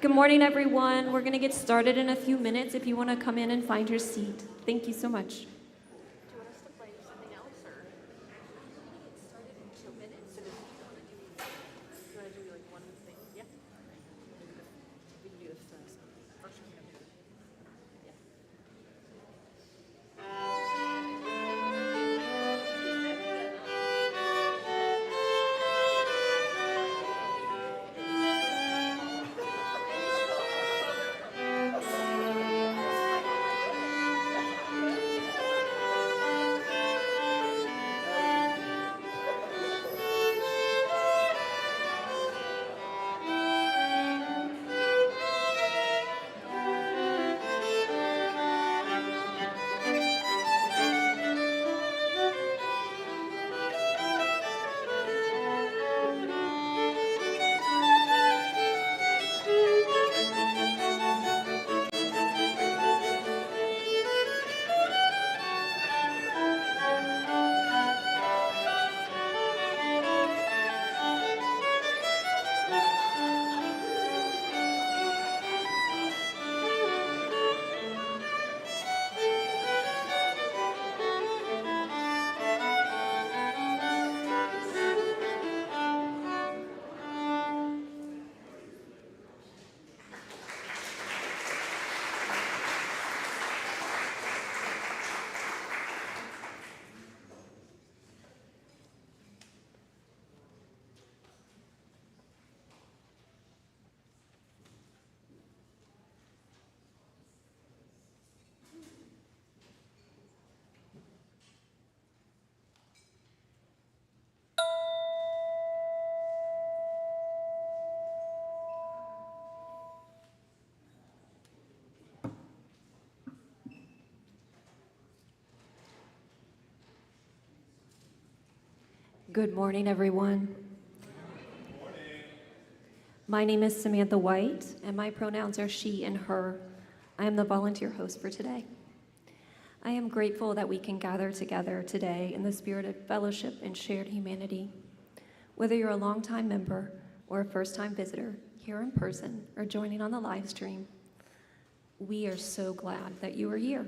Good morning, everyone. We're going to get started in a few minutes if you want to come in and find your seat. Thank you so much. Good morning, everyone. Good morning. My name is Samantha White, and my pronouns are she and her. I am the volunteer host for today. I am grateful that we can gather together today in the spirit of fellowship and shared humanity. Whether you're a longtime member or a first-time visitor, here in person or joining on the live stream, we are so glad that you are here.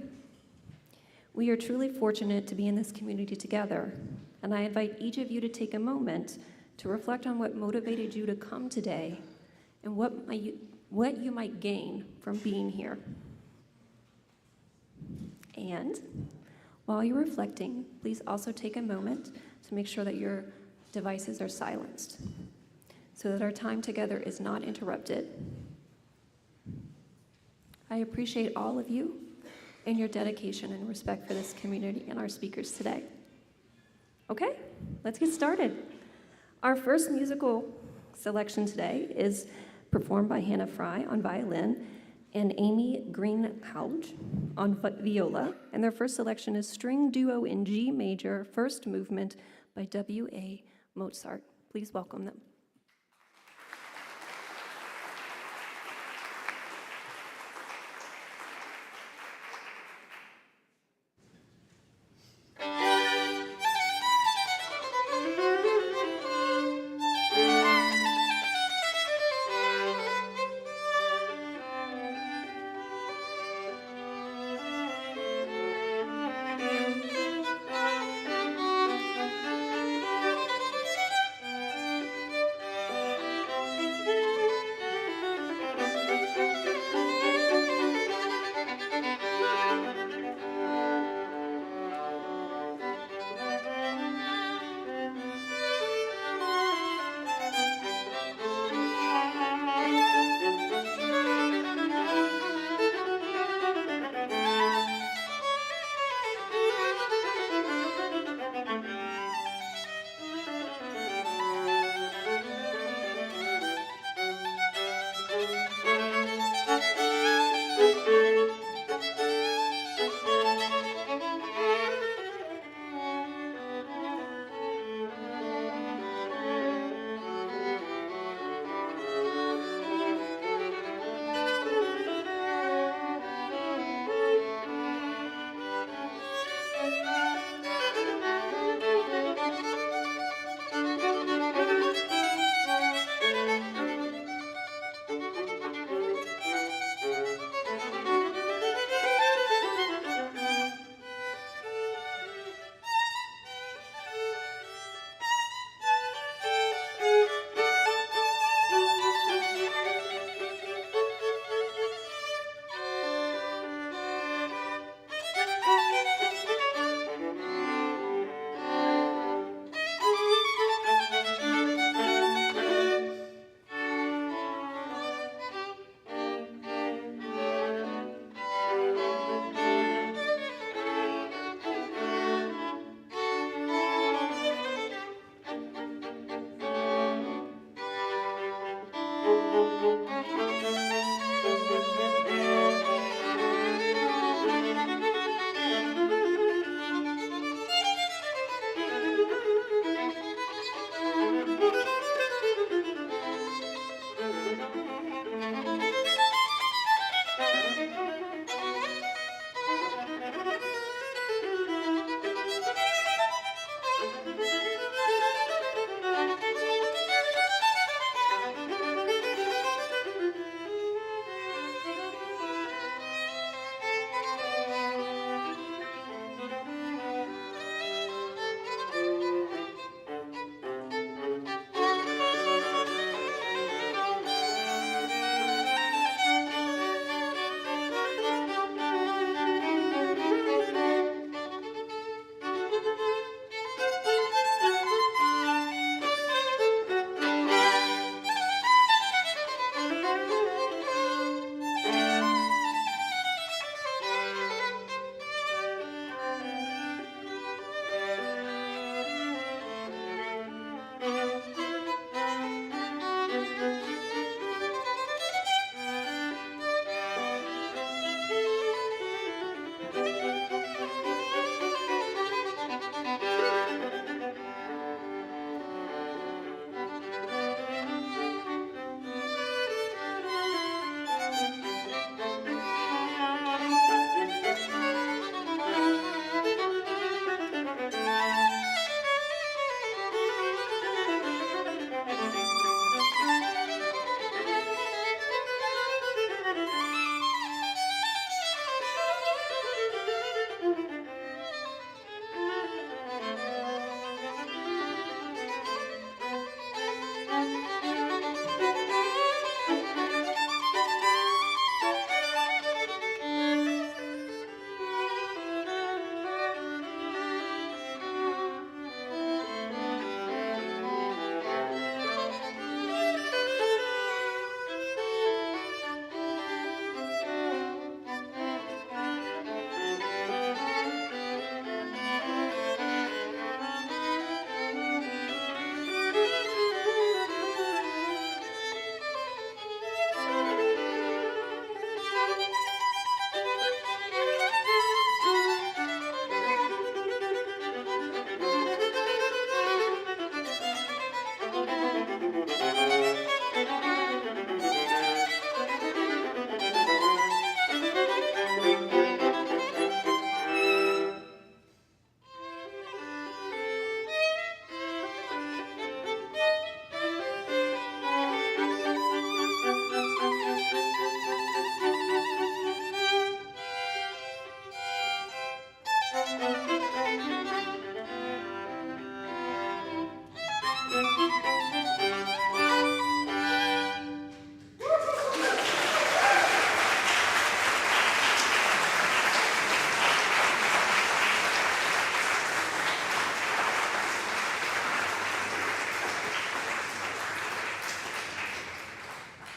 We are truly fortunate to be in this community together, and I invite each of you to take a moment to reflect on what motivated you to come today and what you might gain from being here. And while you're reflecting, please also take a moment to make sure that your devices are silenced so that our time together is not interrupted. I appreciate all of you and your dedication and respect for this community and our speakers today. Okay, let's get started. Our first musical selection today is performed by Hannah Fry on violin and Amy Greenhalgh on viola, and their first selection is String Duo in G Major, First Movement by W.A. Mozart. Please welcome them.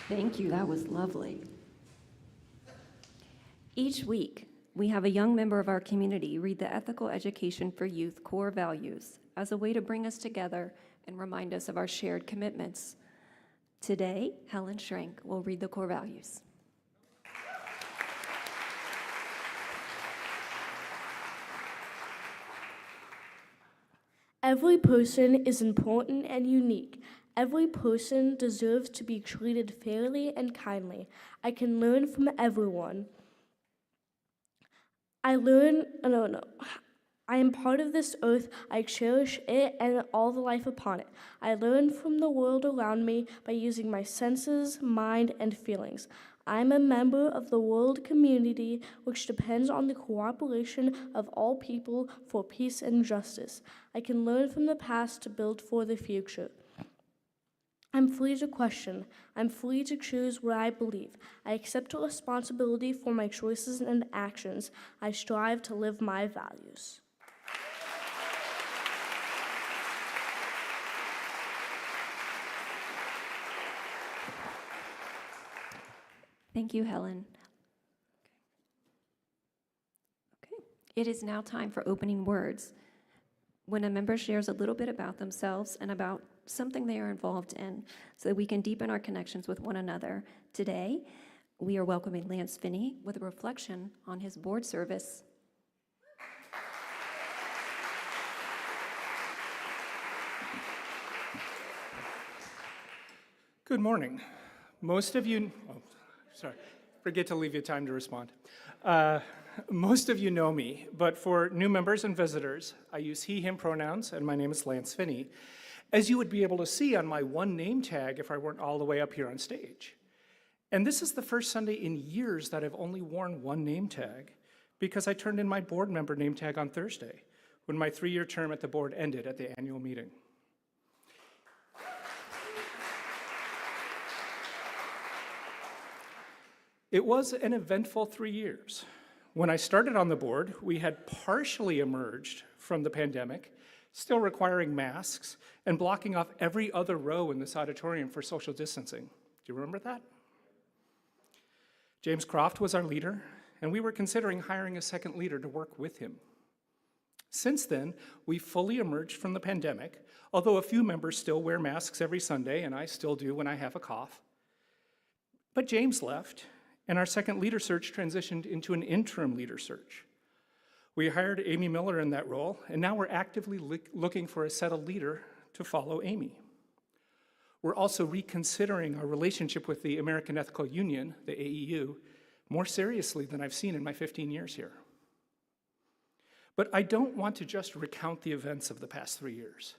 Thank you, that was lovely. Each week, we have a young member of our community read the Ethical Education for Youth core values as a way to bring us together and remind us of our shared commitments. Today, Helen Schrank will read the core values. Every person is important and unique. Every person deserves to be treated fairly and kindly. I can learn from everyone. I am part of this earth. I cherish it and all the life upon it. I learn from the world around me by using my senses, mind, and feelings. I'm a member of the world community, which depends on the cooperation of all people for peace and justice. I can learn from the past to build for the future. I'm free to question. I'm free to choose what I believe. I accept responsibility for my choices and actions. I strive to live my values. Thank you, Helen. Okay. It is now time for opening words, when a member shares a little bit about themselves and about something they are involved in so that we can deepen our connections with one another. Today, we are welcoming Lance Finney with a reflection on his board service. Good morning. Most of you, forget to leave you time to respond. Most of you know me, but for new members and visitors, I use he, him pronouns, and my name is Lance Finney, as you would be able to see on my one name tag if I weren't all the way up here on stage. And this is the first Sunday in years that I've only worn one name tag, because I turned in my board member name tag on Thursday, when my 3-year term at the board ended at the annual meeting. It was an eventful 3 years. When I started on the board, we had partially emerged from the pandemic, still requiring masks and blocking off every other row in this auditorium for social distancing. Do you remember that? James Croft was our leader, and we were considering hiring a second leader to work with him. Since then, we fully emerged from the pandemic, although a few members still wear masks every Sunday, and I still do when I have a cough. But James left, and our second leader search transitioned into an interim leader search. We hired Amy Miller in that role, and now we're actively looking for a settled leader to follow Amy. We're also reconsidering our relationship with the American Ethical Union, the AEU, more seriously than I've seen in my 15 years here. But I don't want to just recount the events of the past 3 years.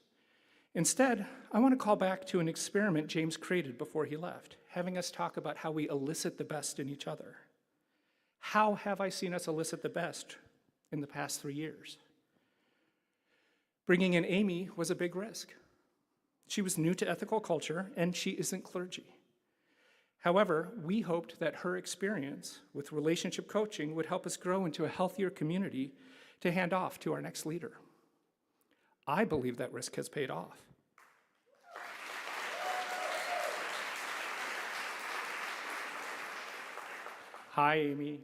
Instead, I want to call back to an experiment James created before he left, having us talk about how we elicit the best in each other. How have I seen us elicit the best in the past 3 years? Bringing in Amy was a big risk. She was new to ethical culture, and she isn't clergy. However, we hoped that her experience with relationship coaching would help us grow into a healthier community to hand off to our next leader. I believe that risk has paid off. Hi, Amy.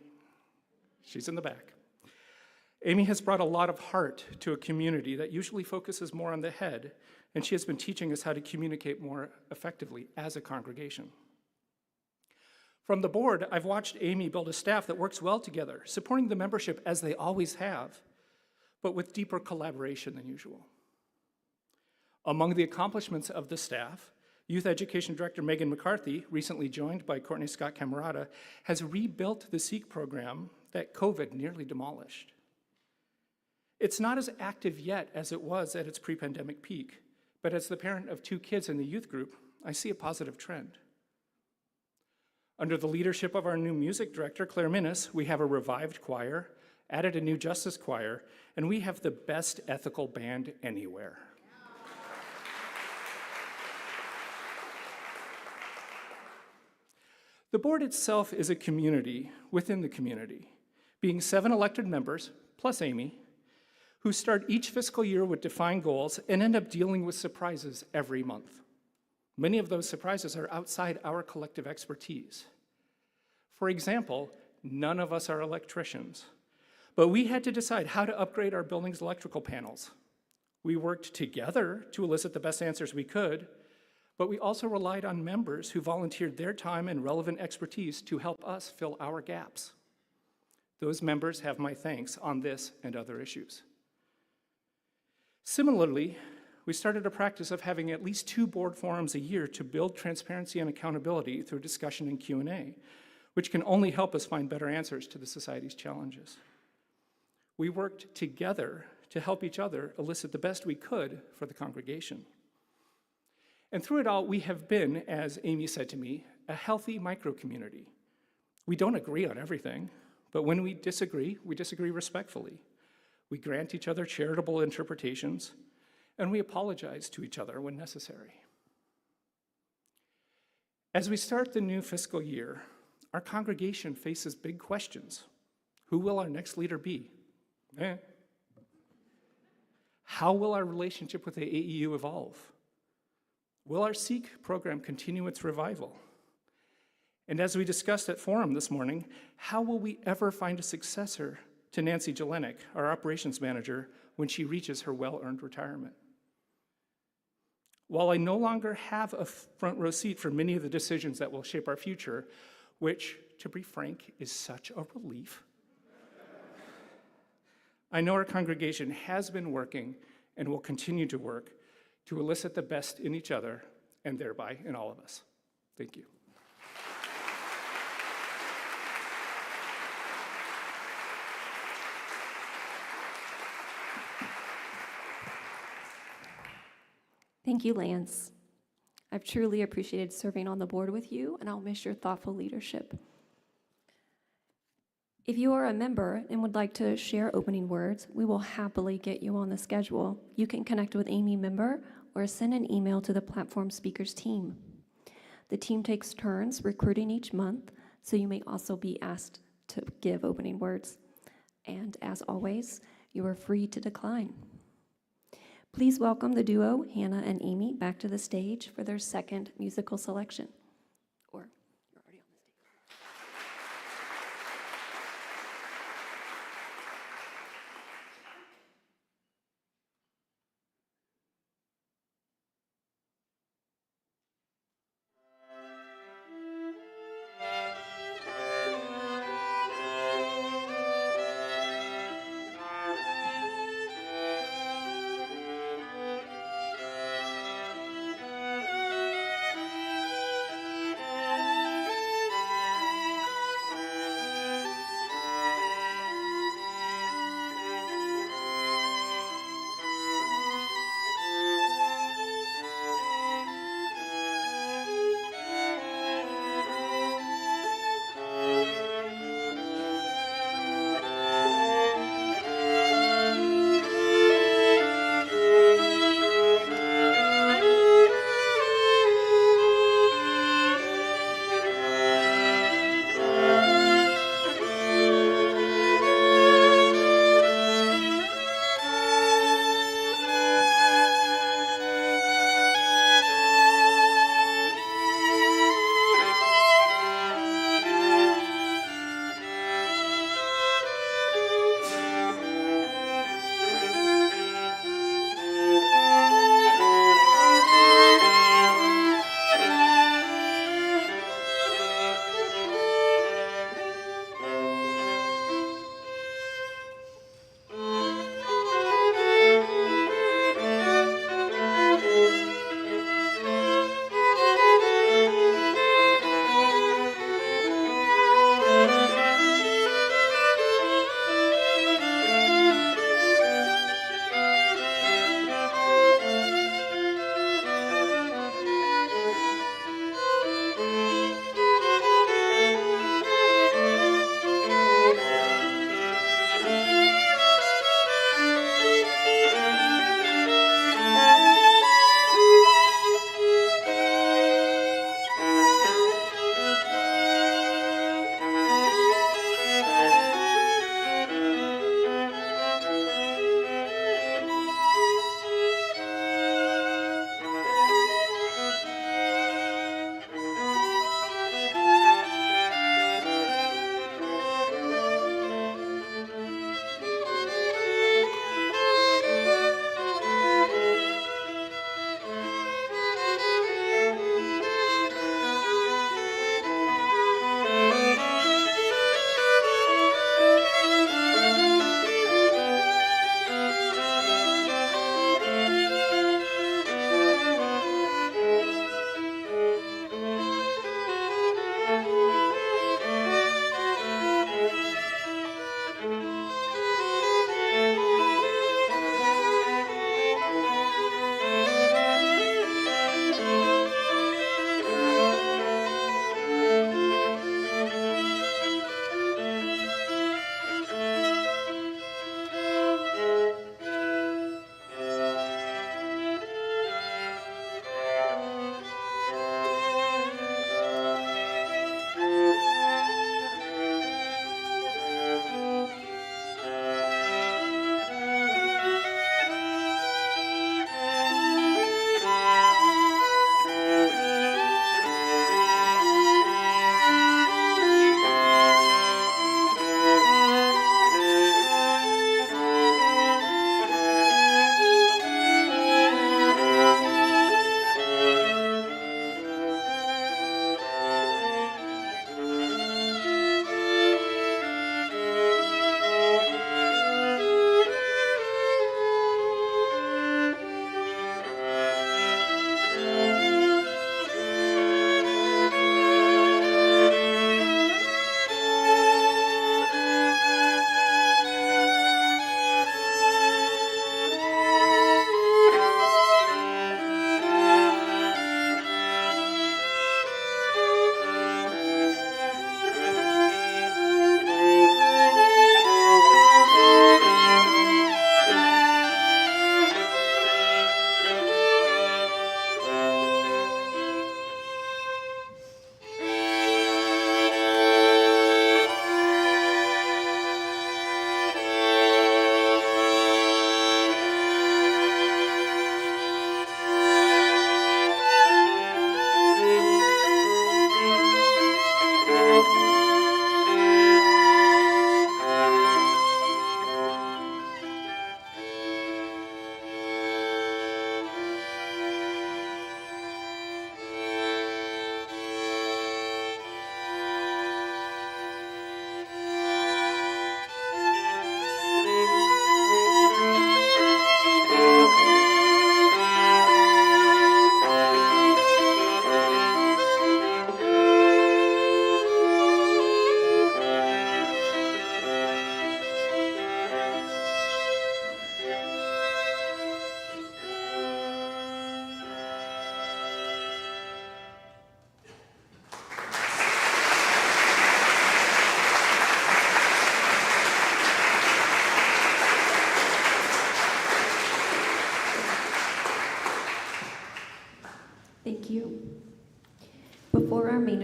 She's in the back. Amy has brought a lot of heart to a community that usually focuses more on the head, and she has been teaching us how to communicate more effectively as a congregation. From the board, I've watched Amy build a staff that works well together, supporting the membership as they always have, but with deeper collaboration than usual. Among the accomplishments of the staff, Youth Education Director Megan McCarthy, recently joined by Courtney Scott Camerata, has rebuilt the SEEK program that COVID nearly demolished. It's not as active yet as it was at its pre-pandemic peak, but as the parent of 2 kids in the youth group, I see a positive trend. Under the leadership of our new music director, Claire Minnis, we have a revived choir, added a new justice choir, and we have the best ethical band anywhere. The board itself is a community within the community, being 7 elected members, plus Amy, who start each fiscal year with defined goals and end up dealing with surprises every month. Many of those surprises are outside our collective expertise. For example, none of us are electricians, but we had to decide how to upgrade our building's electrical panels. We worked together to elicit the best answers we could, but we also relied on members who volunteered their time and relevant expertise to help us fill our gaps. Those members have my thanks on this and other issues. Similarly, we started a practice of having at least 2 board forums a year to build transparency and accountability through discussion and Q&A, which can only help us find better answers to the society's challenges. We worked together to help each other elicit the best we could for the congregation. And through it all, we have been, as Amy said to me, a healthy micro-community. We don't agree on everything, but when we disagree respectfully. We grant each other charitable interpretations, and we apologize to each other when necessary. As we start the new fiscal year, our congregation faces big questions. Who will our next leader be? How will our relationship with the AEU evolve? Will our Seek program continue its revival? And as we discussed at Forum this morning, how will we ever find a successor to Nancy Jelenic, our operations manager, when she reaches her well-earned retirement? While I no longer have a front row seat for many of the decisions that will shape our future, which, to be frank, is such a relief, I know our congregation has been working and will continue to work to elicit the best in each other and thereby in all of us. Thank you. Thank you, Lance. I've truly appreciated serving on the board with you, and I'll miss your thoughtful leadership. If you are a member and would like to share opening words, we will happily get you on the schedule. You can connect with Amy Member or send an email to the platform speakers team. The team takes turns recruiting each month, so you may also be asked to give opening words. And as always, you are free to decline. Please welcome the duo, Hannah and Amy, back to the stage for their second musical selection. Or, you're already on the stage.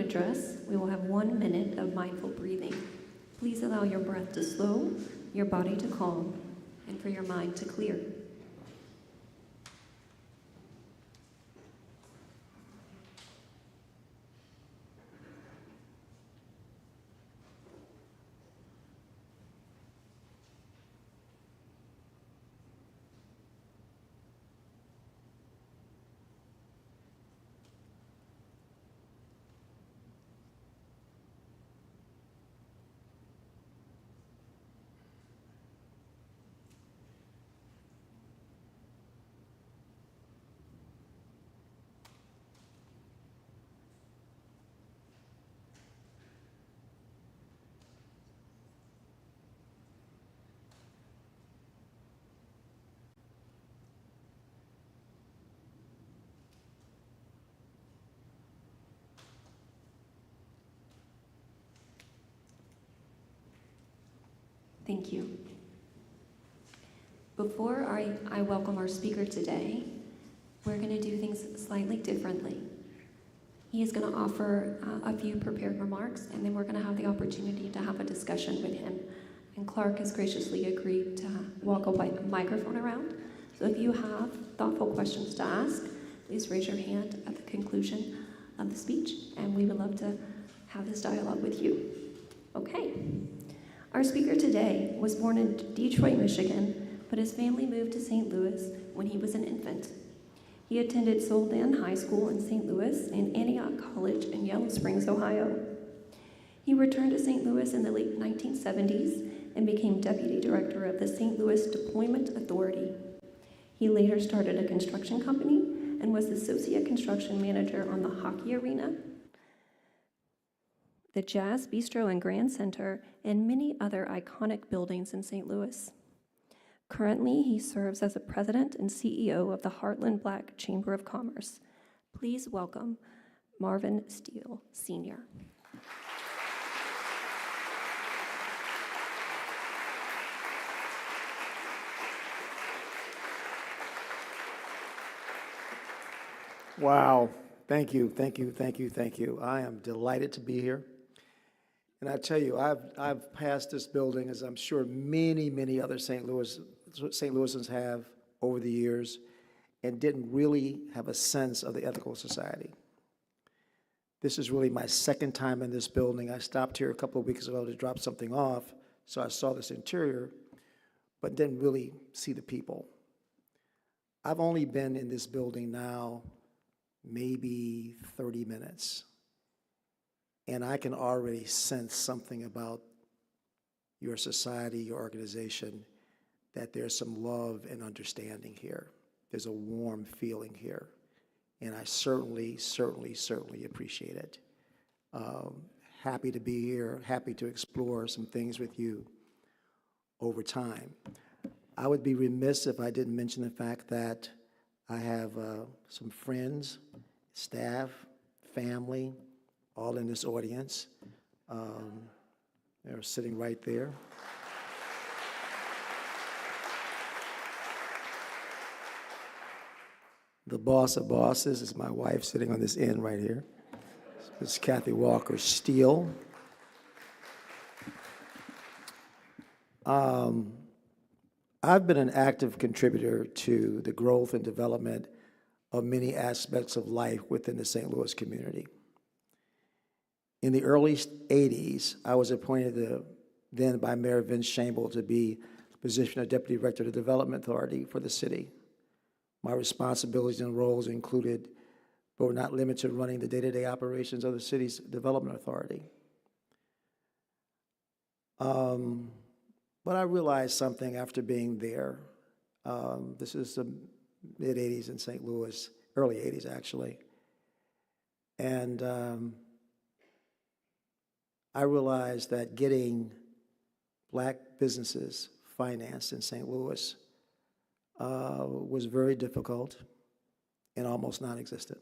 address, we will have 1 minute of mindful breathing. Please allow your breath to slow, your body to calm, and for your mind to clear. Thank you. Before I welcome our speaker today, we're going to do things slightly differently. He is going to offer a few prepared remarks, and then we're going to have the opportunity to have a discussion with him. And Clark has graciously agreed to walk a microphone around. So if you have thoughtful questions to ask, please raise your hand at the conclusion of the speech, and we would love to have this dialogue with you. Okay. Our speaker today was born in Detroit, Michigan, but his family moved to St. Louis when he was an infant. He attended Soldan High School in St. Louis and Antioch College in Yellow Springs, Ohio. He returned to St. Louis in the late 1970s and became deputy director of the St. Louis Deployment Authority. He later started a construction company and was the associate construction manager on the hockey arena, the Jazz Bistro and Grand Center, and many other iconic buildings in St. Louis. Currently, he serves as the president and CEO of the Heartland Black Chamber of Commerce. Please welcome Marvin Steele, Sr. Wow. Thank you, thank you, thank you, thank you. I am delighted to be here. And I tell you, I've passed this building, as I'm sure many other St. Louisans have over the years, and didn't really have a sense of the ethical society. This is really my second time in this building. I stopped here a couple of weeks ago to drop something off, so I saw this interior, but didn't really see the people. I've only been in this building now maybe 30 minutes. And I can already sense something about your society, your organization, that there's some love and understanding here. There's a warm feeling here. And I certainly appreciate it. Happy to be here, happy to explore some things with you over time. I would be remiss if I didn't mention the fact that I have some friends, staff, family, all in this audience. They're sitting right there. The boss of bosses is my wife sitting on this end right here. This is Kathy Walker Steele. I've been an active contributor to the growth and development of many aspects of life within the St. Louis community. In the early 80s, I was appointed then by Mayor Vince Shamble to be the position of Deputy Director of the Development Authority for the city. My responsibilities and roles included, but were not limited to, running the day-to-day operations of the city's Development Authority. But I realized something after being there. This is the mid-'80s in St. Louis, early 80s actually. And I realized that getting black businesses financed in St. Louis was very difficult and almost non-existent.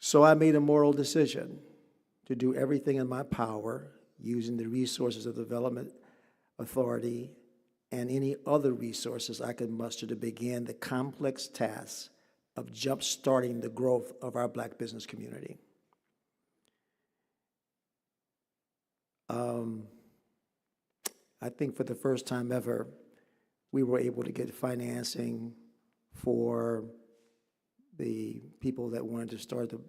So I made a moral decision to do everything in my power, using the resources of the Development Authority and any other resources I could muster, to begin the complex task of jump-starting the growth of our Black business community. I think for the first time ever, we were able to get financing for the people that wanted to start to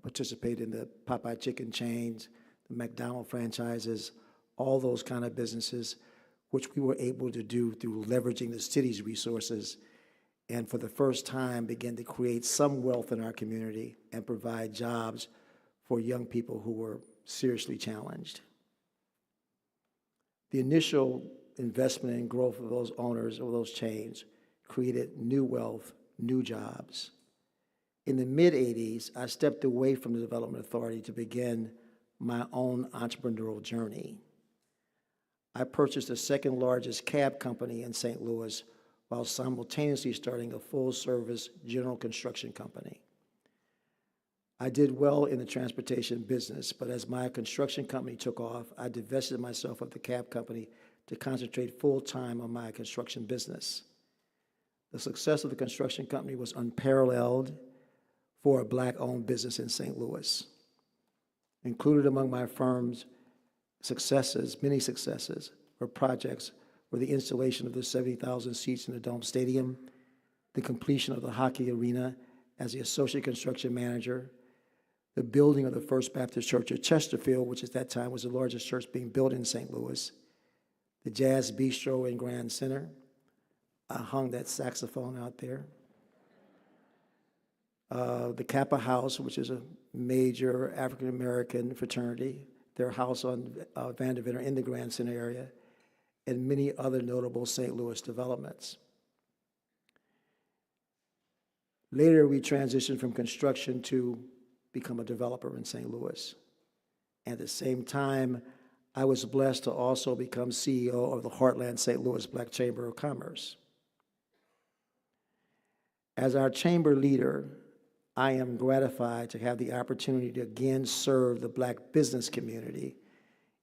participate in the Popeye chicken chains, the McDonald's franchises, all those kind of businesses, which we were able to do through leveraging the city's resources, and for the first time begin to create some wealth in our community and provide jobs for young people who were seriously challenged. The initial investment and growth of those owners of those chains created new wealth, new jobs. In the mid-'80s, I stepped away from the Development Authority to begin my own entrepreneurial journey. I purchased the second largest cab company in St. Louis while simultaneously starting a full-service general construction company. I did well in the transportation business, but as my construction company took off, I divested myself of the cab company to concentrate full-time on my construction business. The success of the construction company was unparalleled for a Black-owned business in St. Louis. Included among my firm's successes, many successes, or projects, were the installation of the 70,000 seats in the Dome Stadium, the completion of the hockey arena as the associate construction manager, the building of the First Baptist Church at Chesterfield, which at that time was the largest church being built in St. Louis, the Jazz Bistro in Grand Center. I hung that saxophone out there. The Kappa House, which is a major African-American fraternity, their house on Vanderbilt in the Grand Center area, and many other notable St. Louis developments. Later, we transitioned from construction to become a developer in St. Louis. At the same time, I was blessed to also become CEO of the Heartland St. Louis Black Chamber of Commerce. As our chamber leader, I am gratified to have the opportunity to again serve the Black business community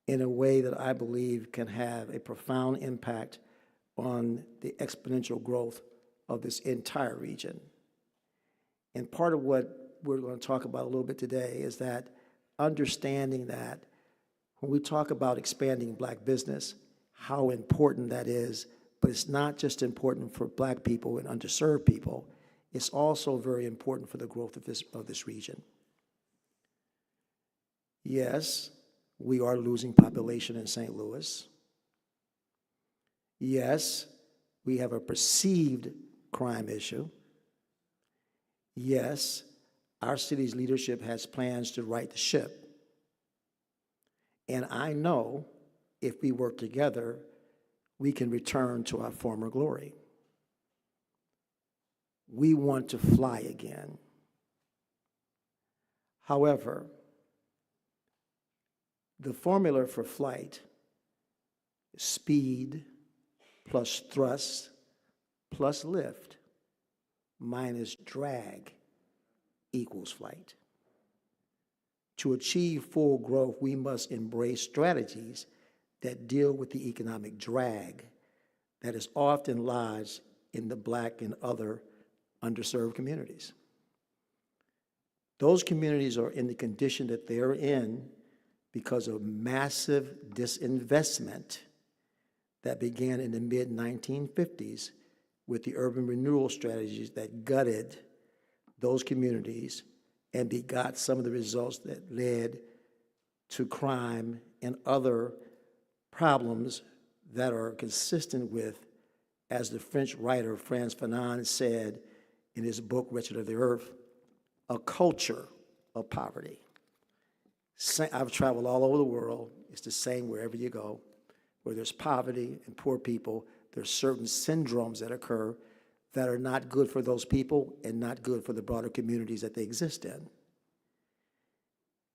in a way that I believe can have a profound impact on the exponential growth of this entire region. And part of what we're going to talk about a little bit today is that understanding that when we talk about expanding Black business, how important that is, but it's not just important for Black people and underserved people, it's also very important for the growth of this region. Yes, we are losing population in St. Louis. Yes, we have a perceived crime issue. Yes, our city's leadership has plans to right the ship. And I know if we work together, we can return to our former glory. We want to fly again. However, the formula for flight is speed plus thrust plus lift minus drag equals flight. To achieve full growth, we must embrace strategies that deal with the economic drag that is often lodged in the Black and other underserved communities. Those communities are in the condition that they're in because of massive disinvestment that began in the mid-1950s with the urban renewal strategies that gutted those communities and begot some of the results that led to crime and other problems that are consistent with, as the French writer Frantz Fanon said in his book, Wretched of the Earth, a culture of poverty. I've traveled all over the world. It's the same wherever you go. Where there's poverty and poor people, there's certain syndromes that occur that are not good for those people and not good for the broader communities that they exist in.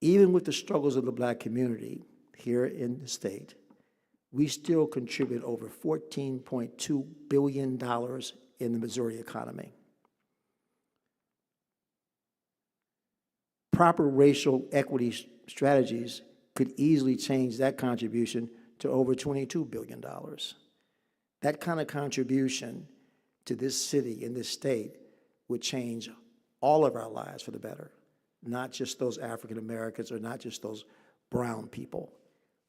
Even with the struggles of the Black community here in the state, we still contribute over $14.2 billion in the Missouri economy. Proper racial equity strategies could easily change that contribution to over $22 billion. That kind of contribution to this city and this state would change all of our lives for the better, not just those African Americans or not just those brown people.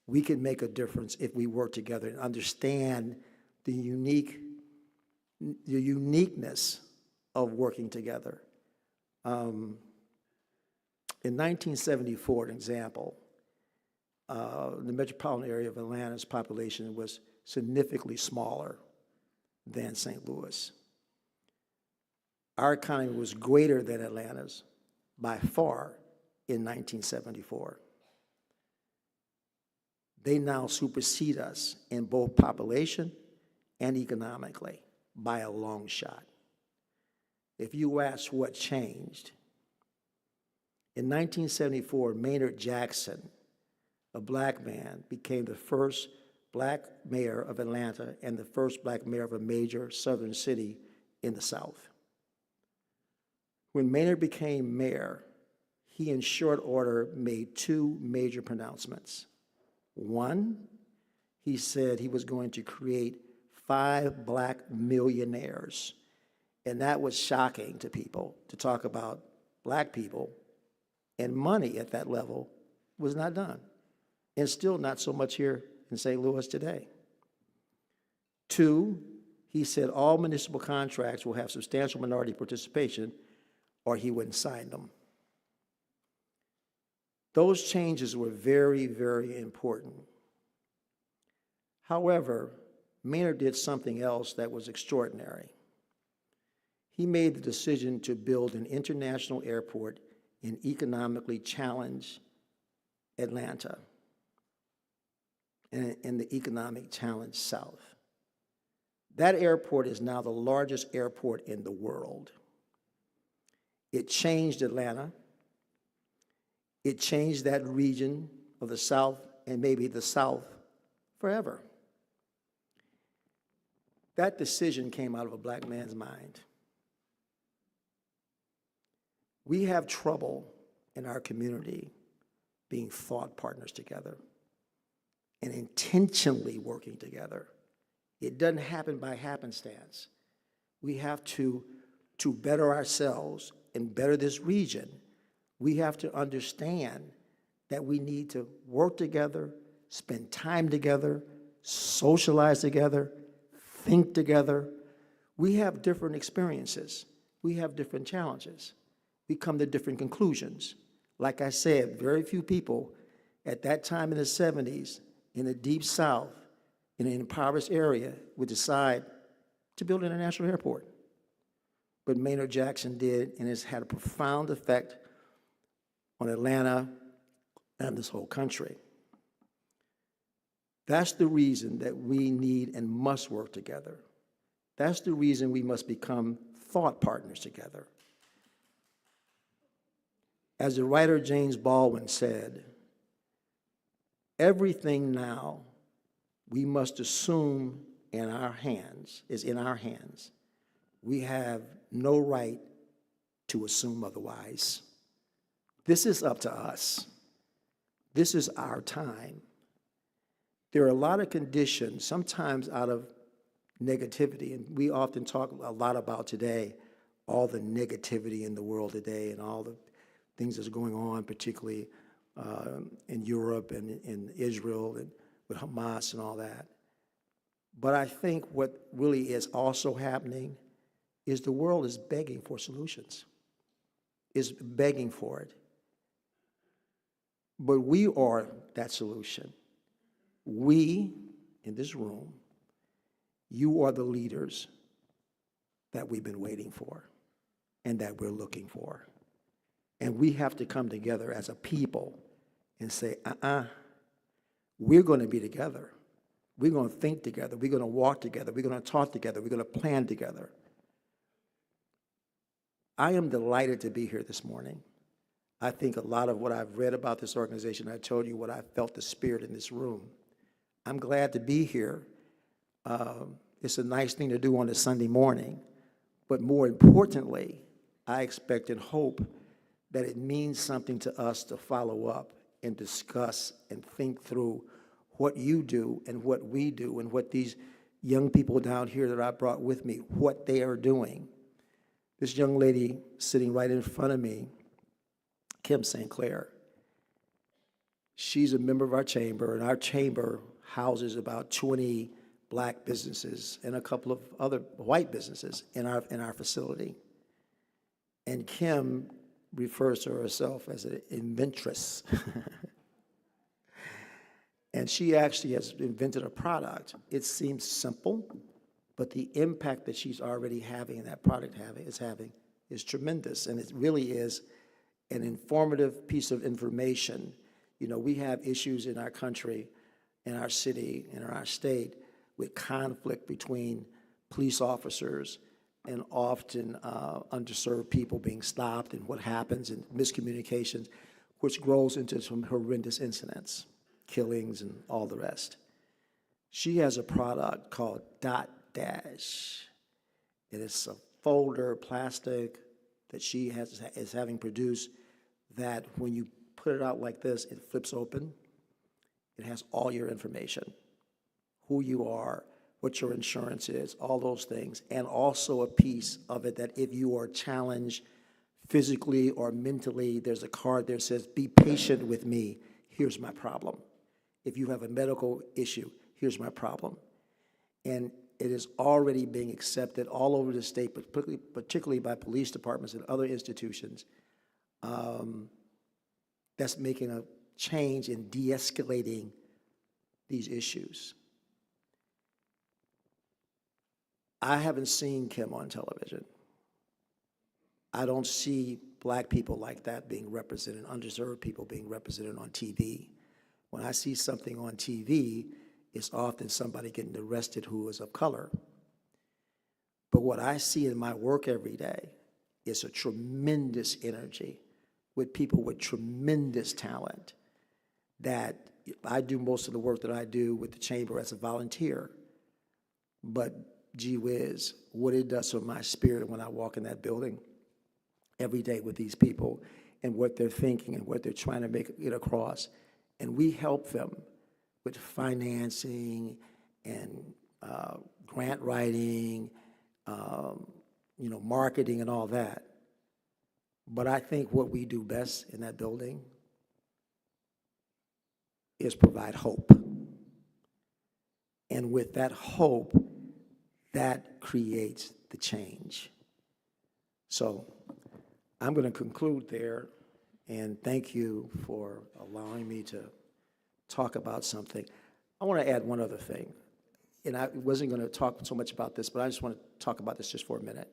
We can make a difference if we work together and understand the uniqueness of working together. In 1974, an example, the metropolitan area of Atlanta's population was significantly smaller than St. Louis. Our economy was greater than Atlanta's by far in 1974. They now supersede us in both population and economically by a long shot. If you ask what changed, in 1974, Maynard Jackson, a black man, became the first black mayor of Atlanta and the first black mayor of a major southern city in the South. When Maynard became mayor, he in short order made two major pronouncements. One, he said he was going to create 5 black millionaires. And that was shocking to people, to talk about black people, and money at that level was not done. And still not so much here in St. Louis today. 2, he said all municipal contracts will have substantial minority participation or he wouldn't sign them. Those changes were very, very important. However, Maynard did something else that was extraordinary. He made the decision to build an international airport in economically challenged Atlanta and in the economic challenged South. That airport is now the largest airport in the world. It changed Atlanta. It changed that region of the South and maybe the South forever. That decision came out of a black man's mind. We have trouble in our community being thought partners together and intentionally working together. It doesn't happen by happenstance. We have to better ourselves and better this region. We have to understand that we need to work together, spend time together, socialize together, think together. We have different experiences. We have different challenges. We come to different conclusions. Like I said, very few people at that time in the 70s in the Deep South, in an impoverished area, would decide to build an international airport. But Maynard Jackson did, and it's had a profound effect on Atlanta and this whole country. That's the reason that we need and must work together. That's the reason we must become thought partners together. As the writer James Baldwin said, everything now we must assume is in our hands. We have no right to assume otherwise. This is up to us. This is our time. There are a lot of conditions, sometimes out of negativity, and we often talk a lot about today, all the negativity in the world today and all the things that's going on, particularly in Europe and in Israel and with Hamas and all that. But I think what really is also happening is the world is begging for solutions, is begging for it. But we are that solution. We, in this room, you are the leaders that we've been waiting for and that we're looking for. And we have to come together as a people and say, we're going to be together. We're going to think together. We're going to walk together. We're going to talk together. We're going to plan together. I am delighted to be here this morning. I think a lot of what I've read about this organization, I told you what I felt the spirit in this room. I'm glad to be here. It's a nice thing to do on a Sunday morning. But more importantly, I expect and hope that it means something to us to follow up and discuss and think through what you do and what we do and what these young people down here that I brought with me, what they are doing. This young lady sitting right in front of me, Kim St. Clair, she's a member of our chamber, and our chamber houses about 20 black businesses and a couple of other white businesses in our facility. And Kim refers to herself as an inventress. And she actually has invented a product. It seems simple, but the impact that she's already having and that product is tremendous. And it really is an informative piece of information. You know, we have issues in our country, in our city, in our state, with conflict between police officers and often underserved people being stopped and what happens and miscommunications, which grows into some horrendous incidents, killings and all the rest. She has a product called Dot Dash. It is a folder, plastic, that she is having produced that when you put it out like this, it flips open. It has all your information, who you are, what your insurance is, all those things, and also a piece of it that if you are challenged physically or mentally, there's a card there that says, be patient with me, here's my problem. If you have a medical issue, here's my problem. And it is already being accepted all over the state, but particularly by police departments and other institutions. That's making a change in de-escalating these issues. I haven't seen Kim on television. I don't see black people like that being represented, underserved people being represented on TV. When I see something on TV, it's often somebody getting arrested who is of color. But what I see in my work every day is a tremendous energy with people with tremendous talent that I do most of the work that I do with the chamber as a volunteer. But gee whiz, what it does for my spirit when I walk in that building every day with these people and what they're thinking and what they're trying to make it across. And we help them with financing and grant writing, marketing and all that. But I think what we do best in that building is provide hope. And with that hope, that creates the change. So I'm going to conclude there, and thank you for allowing me to talk about something. I want to add one other thing, and I wasn't going to talk so much about this, but I just want to talk about this just for a minute.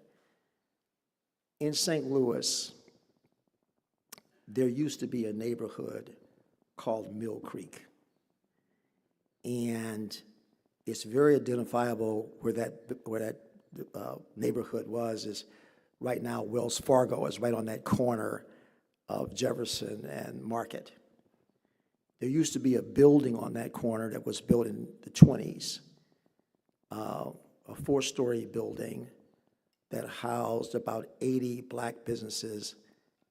In St. Louis, there used to be a neighborhood called Mill Creek, and it's very identifiable where that neighborhood was. Is right now Wells Fargo is right on that corner of Jefferson and Market. There used to be a building on that corner that was built in the 1920s, a 4-story building that housed about 80 black businesses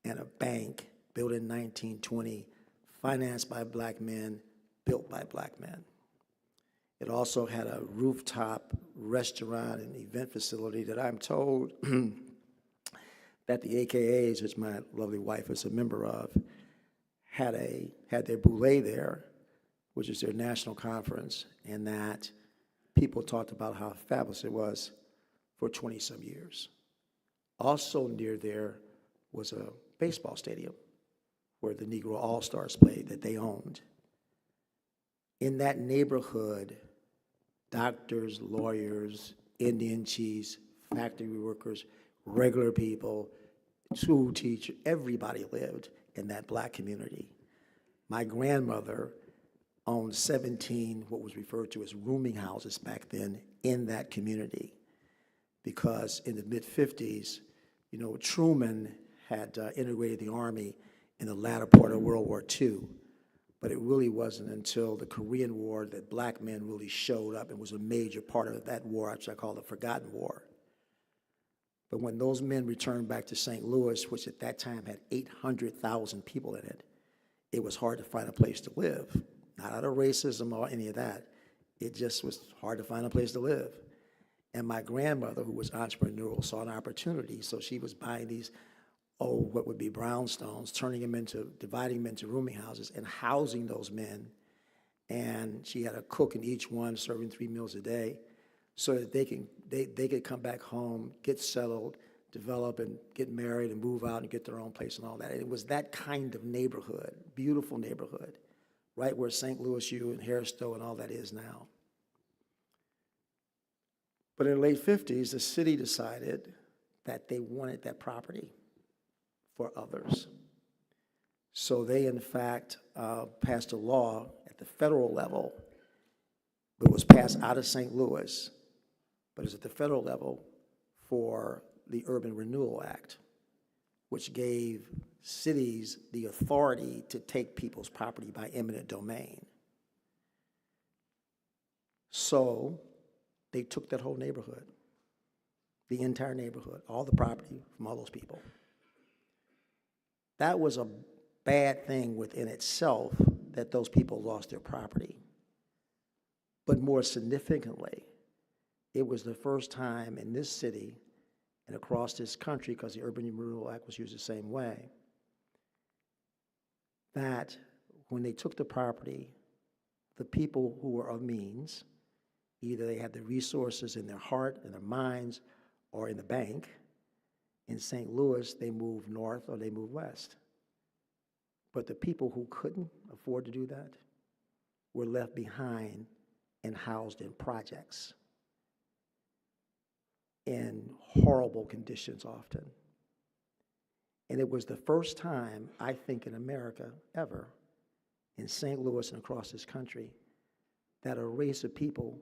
and a bank built in 1920, financed by black men, built by black men. It also had a rooftop restaurant and event facility that I'm told that the AKAs, which my lovely wife is a member of, had their boule there, which is their national conference, and that people talked about how fabulous it was for 20-some years. Also near there was a baseball stadium where the Negro All-Stars played that they owned. In that neighborhood, doctors, lawyers, Indian chiefs, factory workers, regular people, school teachers, everybody lived in that black community. My grandmother owned 17 what was referred to as rooming houses back then in that community, because in the mid-50s, Truman had integrated the Army in the latter part of World War II, but it really wasn't until the Korean War that black men really showed up and was a major part of that war, which I call the Forgotten War. But when those men returned back to St. Louis, which at that time had 800,000 people in it, it was hard to find a place to live. Not out of racism or any of that. It just was hard to find a place to live. And my grandmother, who was entrepreneurial, saw an opportunity, so she was buying these old, what would be brownstones, dividing them into rooming houses and housing those men. And she had a cook in each one, serving 3 meals a day, so that they could come back home, get settled, develop and get married and move out and get their own place and all that. And it was that kind of neighborhood, beautiful neighborhood, right where St. Louis U and Harrisstow and all that is now. But in the late 50s, the city decided that they wanted that property for others. So they, in fact, passed a law at the federal level, but it was passed out of St. Louis, but it's at the federal level for the Urban Renewal Act, which gave cities the authority to take people's property by eminent domain. So they took that whole neighborhood, the entire neighborhood, all the property from all those people. That was a bad thing within itself, that those people lost their property. But more significantly, it was the first time in this city and across this country, because the Urban Renewal Act was used the same way, that when they took the property, the people who were of means, either they had the resources in their heart, in their minds, or in the bank. In St. Louis, they moved north or they moved west. But the people who couldn't afford to do that were left behind and housed in projects in horrible conditions often. And it was the first time, I think, in America ever, in St. Louis and across this country, that a race of people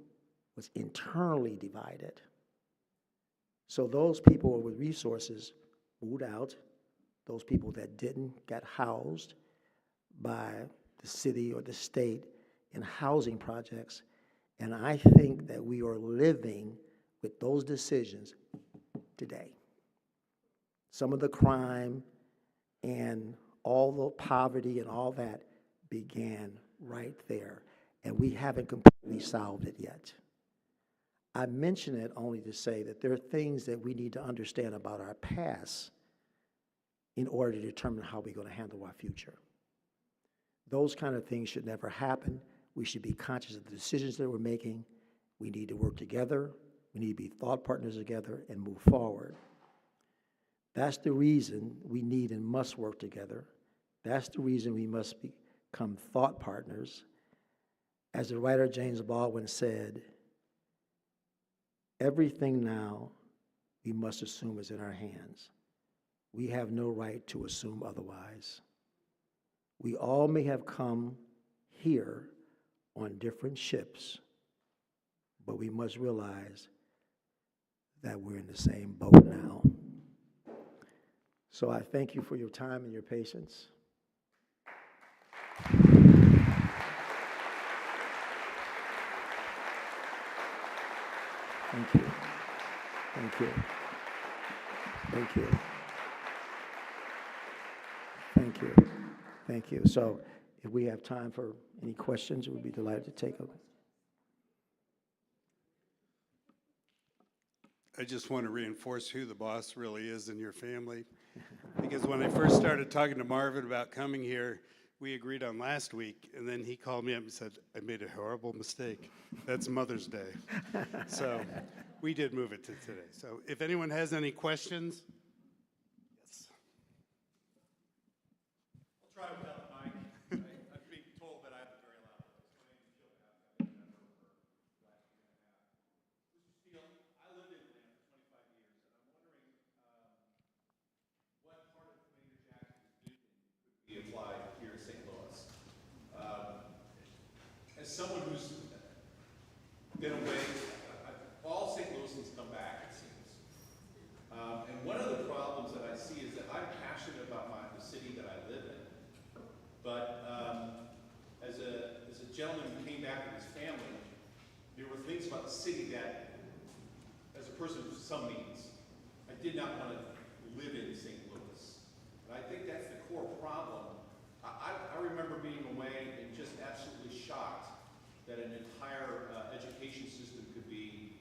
was internally divided. So those people with resources moved out. Those people that didn't got housed by the city or the state in housing projects. And I think that we are living with those decisions today. Some of the crime and all the poverty and all that began right there, and we haven't completely solved it yet. I mention it only to say that there are things that we need to understand about our past in order to determine how we're going to handle our future. Those kind of things should never happen. We should be conscious of the decisions that we're making. We need to work together. We need to be thought partners together and move forward. That's the reason we need and must work together. That's the reason we must become thought partners. As the writer James Baldwin said, everything now we must assume is in our hands. We have no right to assume otherwise. We all may have come here on different ships, but we must realize that we're in the same boat now. So I thank you for your time and your patience. Thank you. Thank you. Thank you. Thank you. Thank you. So if we have time for any questions, we'd be delighted to take them. I just want to reinforce who the boss really is in your family. Because when I first started talking to Marvin about coming here, we agreed on last week, and then he called me up and said, I made a horrible mistake. That's Mother's Day. So we did move it to today. So if anyone has any questions. Yes. I'll try without the mic. I'm being told that I have a very loud voice. My name is Joe Babb. I've been a member for the last year and a half. Mr. Steele, I lived in Atlanta for 25 years, and I'm wondering what part of Commander Jackson's vision could be applied here in St. Louis. As someone who's been away, all St. Louisans come back, it seems. And one of the problems that I see is that I'm passionate about the city that I live in. But as a gentleman who came back with his family, there were things about the city that, as a person of some means, I did not want to live in St. Louis. And I think that's the core problem. I remember being away and just absolutely shocked that an entire education system could be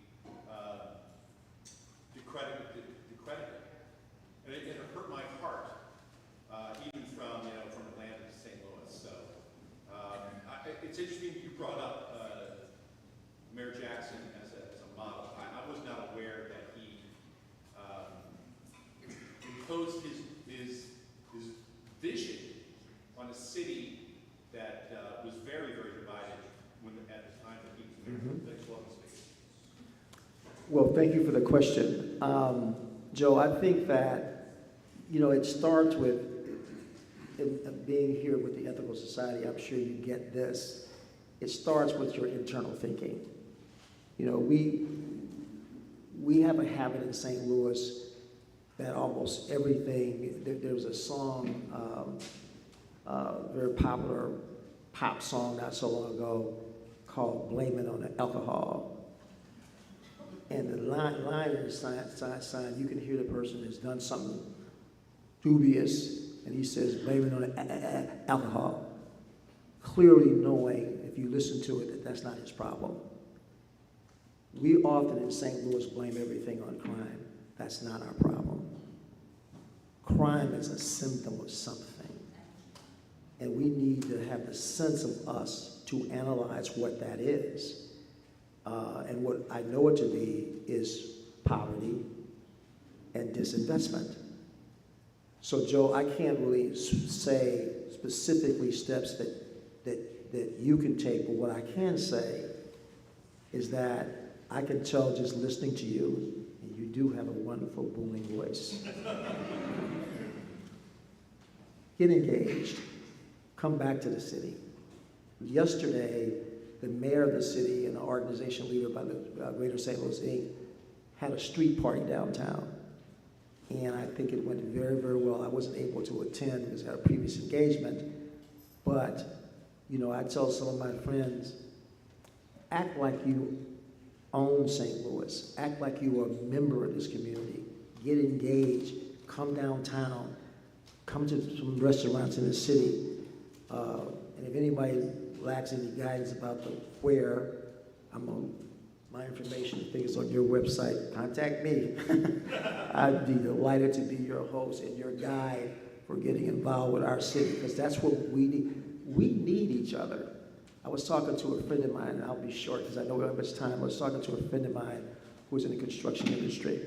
open space? Well, thank you for the question. Joe, I think that, it starts with being here with the Ethical Society. I'm sure you get this. It starts with your internal thinking. We have a habit in St. Louis that almost everything, there was a song, very popular pop song not so long ago called Blame It on the Alcohol. And the line in the sign, you can hear the person has done something dubious, and he says, blame it on the alcohol. Clearly knowing, if you listen to it, that that's not his problem. We often in St. Louis blame everything on crime. That's not our problem. Crime is a symptom of something. And we need to have the sense of us to analyze what that is. And what I know it to be is poverty and disinvestment. So, Joe, I can't really say specifically steps that you can take, but what I can say is that I can tell just listening to you, and you do have a wonderful booming voice. Get engaged. Come back to the city. Yesterday, the mayor of the city and an organization leader by the Greater St. Louis Inc. had a street party downtown. And I think it went very, very well. I wasn't able to attend because I had a previous engagement. But, I tell some of my friends, act like you own St. Louis. Act like you are a member of this community. Get engaged. Come downtown. Come to some restaurants in the city. And if anybody lacks any guidance about the where, my information, I think it's on your website. Contact me. I'd be delighted to be your host and your guide for getting involved with our city, because that's what we need. We need each other. I was talking to a friend of mine, and I'll be short because I don't have much time. I was talking to a friend of mine who's in the construction industry.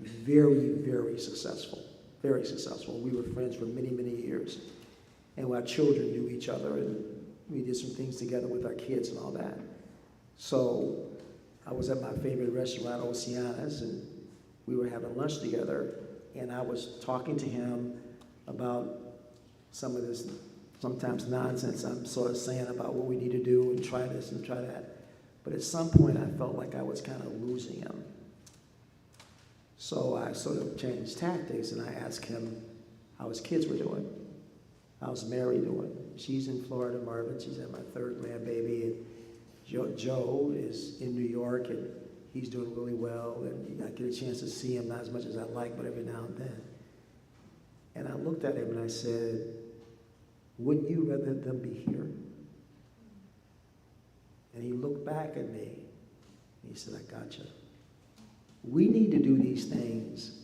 Very, very successful. Very successful. We were friends for many, many years. And our children knew each other, and we did some things together with our kids and all that. So I was at my favorite restaurant, Oceana's, and we were having lunch together, and I was talking to him about some of this sometimes nonsense I'm sort of saying about what we need to do and try this and try that. But at some point I felt like I was kind of losing him. So I sort of changed tactics, and I asked him how his kids were doing. How's Mary doing? She's in Florida, Marvin. She's had my third grandbaby. And Joe is in New York, and he's doing really well. And I get a chance to see him, not as much as I like, but every now and then. And I looked at him and I said, wouldn't you rather them be here? And he looked back at me and he said, I gotcha. We need to do these things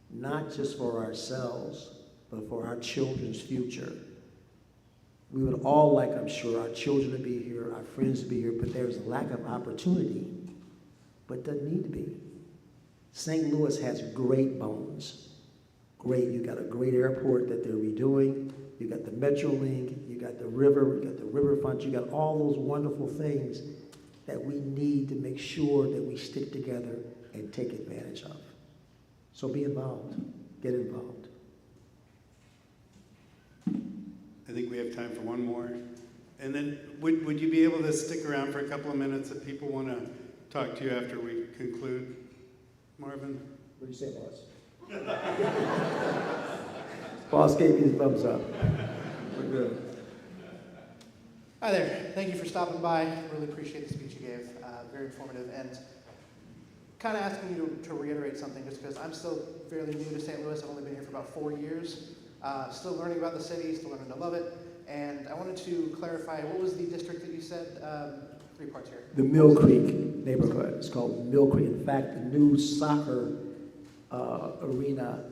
not just for ourselves, but for our children's future. We would all like, I'm sure, our children to be here, our friends to be here, but there's a lack of opportunity, but it doesn't need to be. St. Louis has great bones. Great, you got a great airport that they're redoing, you got the Metrolink, you got the river, you got the riverfront, you got all those wonderful things that we need to make sure that we stick together and take advantage of. So be involved, get involved. I think we have time for one more. And then would you be able to stick around for a couple of minutes if people want to talk to you after we conclude? Marvin? What do you say, boss? Boss gave me the thumbs up. We're good. Hi there. Thank you for stopping by. Really appreciate the speech you gave. Very informative. And kind of asking you to reiterate something, just because I'm still fairly new to St. Louis. I've only been here for about 4 years. Still learning about the city, still learning to love it. And I wanted to clarify, what was the district that you said? 3 parts here. The Mill Creek neighborhood. It's called Mill Creek. In fact, the new soccer arena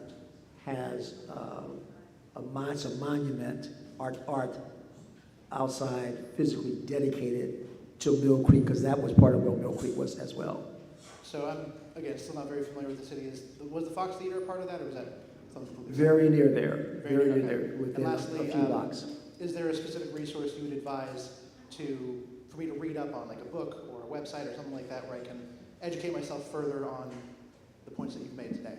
has a monument, art outside, physically dedicated to Mill Creek, because that was part of what Mill Creek was as well. So I'm, again, still not very familiar with the city. Was the Fox Theater a part of that, or was that something completely Very near there. Very near okay. there, within And lastly, a few blocks. Is there a specific resource you would advise for me to read up on, like a book or a website or something like that where I can educate myself further on the points that you've made today?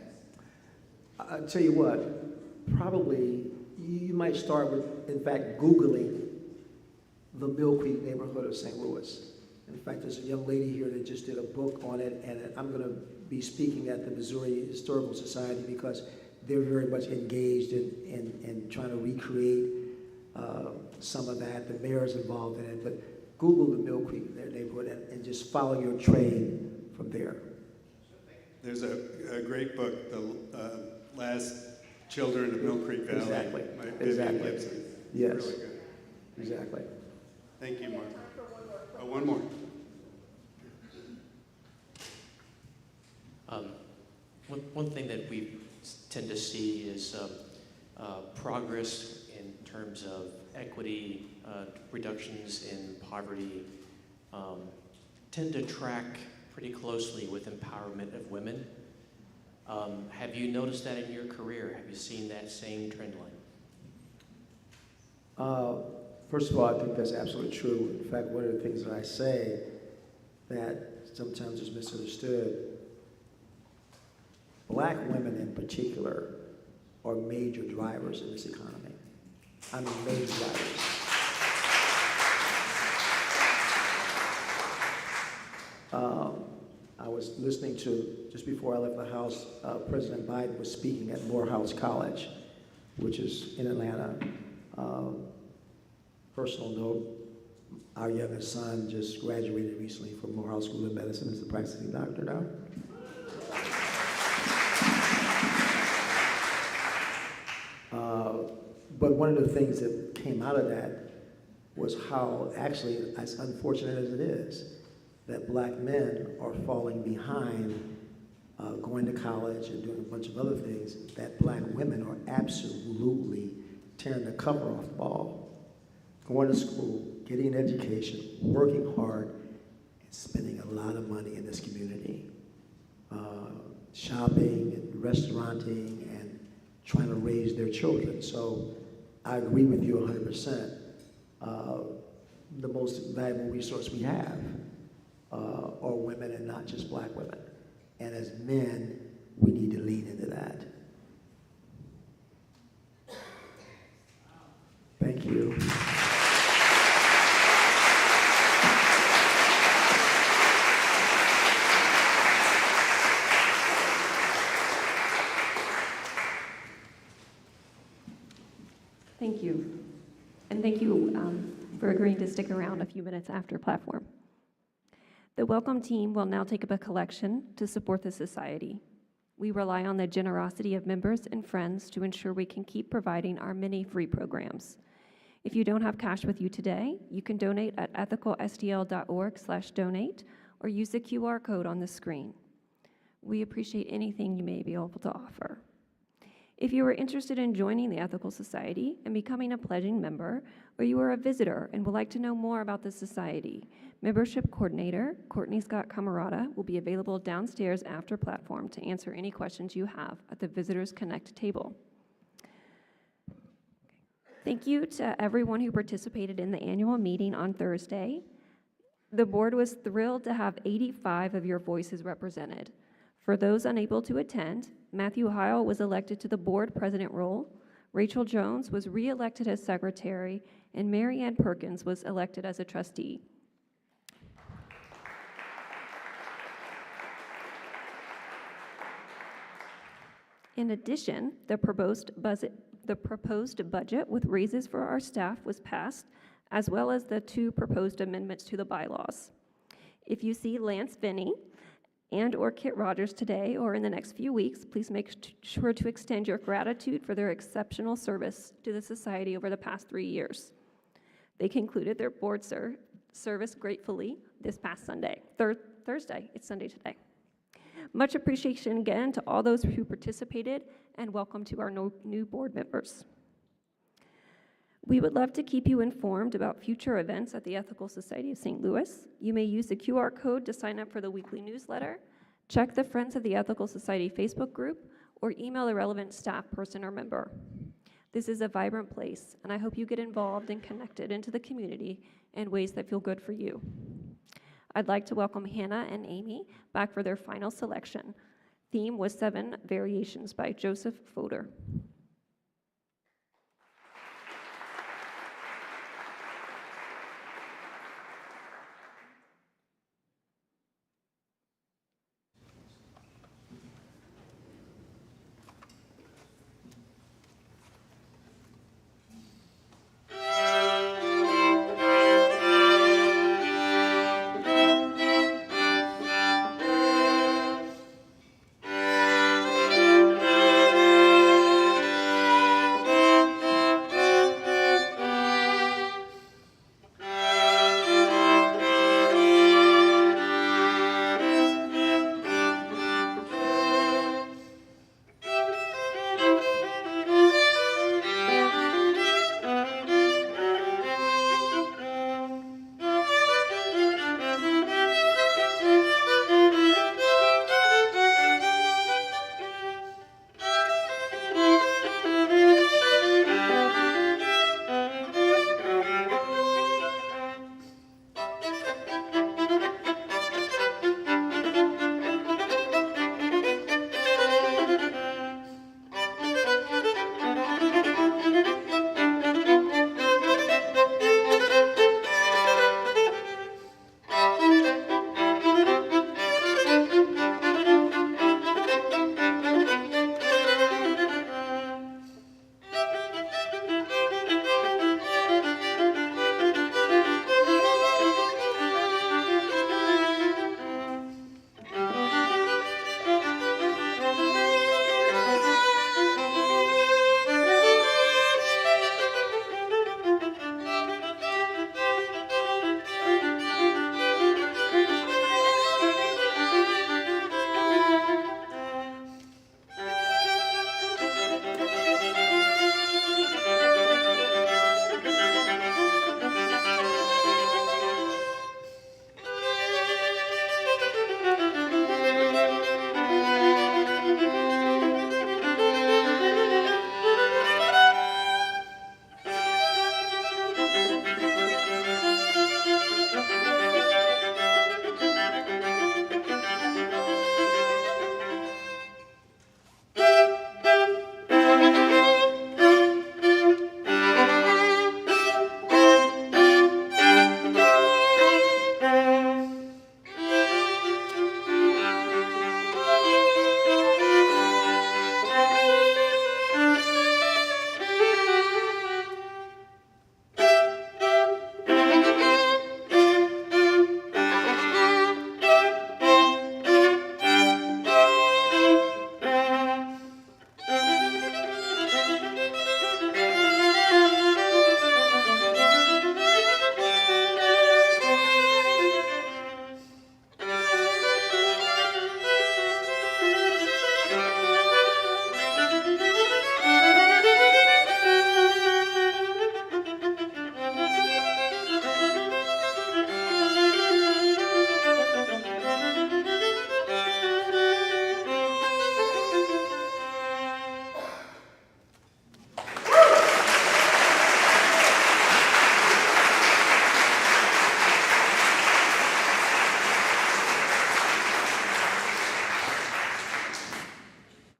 I'll tell you what, probably you might start with, in fact, Googling the Mill Creek neighborhood of St. Louis. In fact, there's a young lady here that just did a book on it, and I'm going to be speaking at the Missouri Historical Society because they're very much engaged in trying to recreate some of that. The mayor's involved in it, but Google the Mill Creek, their neighborhood, and just follow your train from there. There's a great book, The Last Children of Mill Creek Valley. Exactly. By Vivian Exactly. Gibson. Yes. Really good. Exactly. Thank you, Mark. Oh, one more. One thing that we tend to see is progress in terms of equity, reductions in poverty, tend to track pretty closely with empowerment of women. Have you noticed that in your career? Have you seen that same trend line? First of all, I think that's absolutely true. In fact, one of the things that I say that sometimes is misunderstood, Black women in particular are major drivers in this economy. I mean, major drivers. I was listening to, just before I left the House, President Biden was speaking at Morehouse College, which is in Atlanta. Personal note, our youngest son just graduated recently from Morehouse School of Medicine as a practicing doctor now. But one of the things that came out of that was how, actually, as unfortunate as it is, that Black men are falling behind going to college and doing a bunch of other things, that Black women are absolutely tearing the cover off the ball. Going to school, getting an education, working hard, and spending a lot of money in this community. Shopping and restauranting and trying to raise their children. So I agree with you 100%. The most valuable resource we have are women, and not just Black women. And as men, we need to lean into that. Thank you. Thank you. And thank you for agreeing to stick around a few minutes after platform. The Welcome team will now take up a collection to support the society. We rely on the generosity of members and friends to ensure we can keep providing our many free programs. If you don't have cash with you today, you can donate at ethicalstl.org/donate or use the QR code on the screen. We appreciate anything you may be able to offer. If you are interested in joining the Ethical Society and becoming a pledging member, or you are a visitor and would like to know more about the Society, Membership Coordinator Courtney Scott Camarada will be available downstairs after platform to answer any questions you have at the Visitors Connect table. Thank you to everyone who participated in the annual meeting on Thursday. The board was thrilled to have 85 of your voices represented. For those unable to attend, Matthew Heil was elected to the board president role, Rachel Jones was re-elected as secretary, and Mary Ann Perkins was elected as a trustee. In addition, the proposed budget with raises for our staff was passed, as well as the 2 proposed amendments to the bylaws. If you see Lance Finney and/or Kit Rogers today or in the next few weeks, please make sure to extend your gratitude for their exceptional service to the Society over the past 3 years. They concluded their board service gratefully this past Sunday, Thursday. It's Sunday today. Much appreciation again to all those who participated, and welcome to our new board members. We would love to keep you informed about future events at the Ethical Society of St. Louis. You may use the QR code to sign up for the weekly newsletter, check the Friends of the Ethical Society Facebook group, or email a relevant staff person or member. This is a vibrant place, and I hope you get involved and connected into the community in ways that feel good for you. I'd like to welcome Hannah and Amy back for their final selection. Theme was 7 Variations by Joseph Fodor.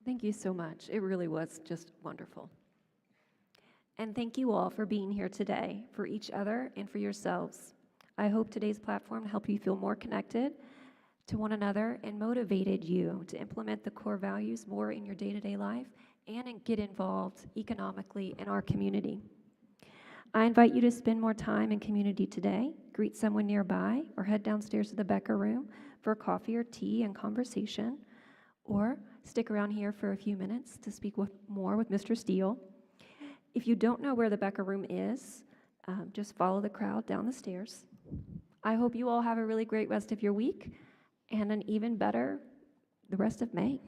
Thank you so much. It really was just wonderful. And thank you all for being here today, for each other and for yourselves. I hope today's platform helped you feel more connected to one another and motivated you to implement the core values more in your day-to-day life and get involved economically in our community. I invite you to spend more time in community today, greet someone nearby, or head downstairs to the Becker Room for coffee or tea and conversation, or stick around here for a few minutes to speak more with Mr. Steele. If you don't know where the Becker Room is, just follow the crowd down the stairs. I hope you all have a really great rest of your week and an even better the rest of May.